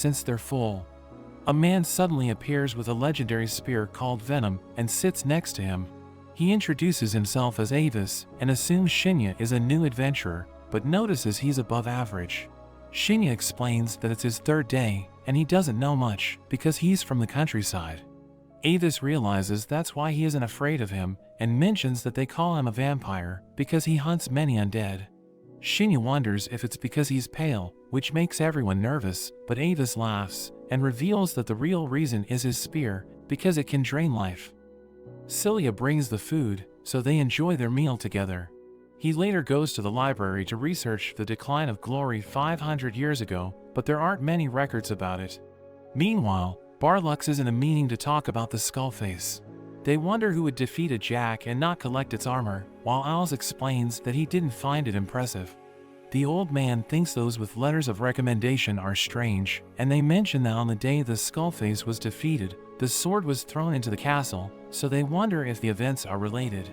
since they're full. A man suddenly appears with a legendary spear called Venom and sits next to him. He introduces himself as Avis and assumes Shinya is a new adventurer, but notices he's above average. Shinya explains that it's his third day and he doesn't know much because he's from the countryside. Avis realizes that's why he isn't afraid of him and mentions that they call him a vampire because he hunts many undead. Shinya wonders if it's because he's pale, which makes everyone nervous, but Avis laughs and reveals that the real reason is his spear because it can drain life. Celia brings the food, so they enjoy their meal together. He later goes to the library to research the decline of glory 500 years ago, but there aren't many records about it. Meanwhile, Barlux is in a meeting to talk about the Skullface. They wonder who would defeat a Jack and not collect its armor, while Owls explains that he didn't find it impressive. The old man thinks those with letters of recommendation are strange, and they mention that on the day the Skullface was defeated, the sword was thrown into the castle, so they wonder if the events are related.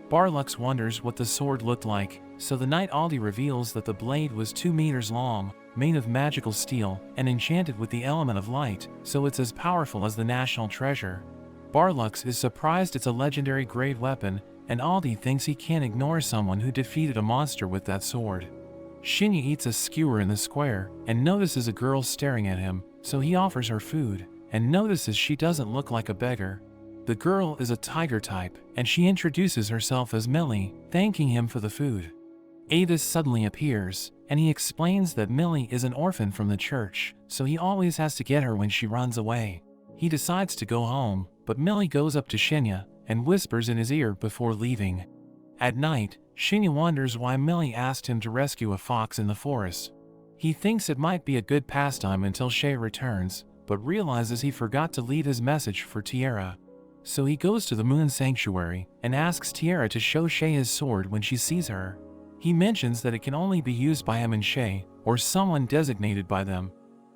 Barlux wonders what the sword looked like, so the Knight Aldi reveals that the blade was 2 meters long, made of magical steel, and enchanted with the element of light, so it's as powerful as the national treasure. Barlux is surprised it's a legendary grade weapon, and Aldi thinks he can't ignore someone who defeated a monster with that sword. Shinya eats a skewer in the square, and notices a girl staring at him, so he offers her food, and notices she doesn't look like a beggar. The girl is a tiger type, and she introduces herself as Millie, thanking him for the food. Avis suddenly appears, and he explains that Millie is an orphan from the church, so he always has to get her when she runs away. He decides to go home, but Millie goes up to Shinya and whispers in his ear before leaving. At night, Shinya wonders why Millie asked him to rescue a fox in the forest. He thinks it might be a good pastime until Shay returns, but realizes he forgot to leave his message for Tiara. So he goes to the Moon Sanctuary and asks Tiara to show Shay his sword when she sees her. He mentions that it can only be used by him and Shay, or someone designated by them.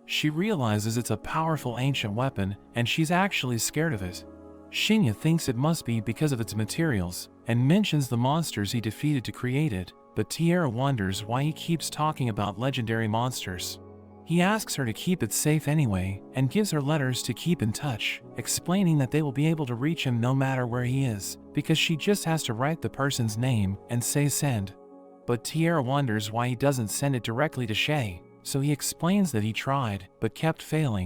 She realizes it's a powerful ancient weapon, and she's actually scared of it. Shinya thinks it must be because of its materials, and mentions the monsters he defeated to create it, but Tiara wonders why he keeps talking about legendary monsters. He asks her to keep it safe anyway, and gives her letters to keep in touch, explaining that they will be able to reach him no matter where he is, because she just has to write the person's name and say send. But Tiara wonders why he doesn't send it directly to Shay, so he explains that he tried, but kept failing.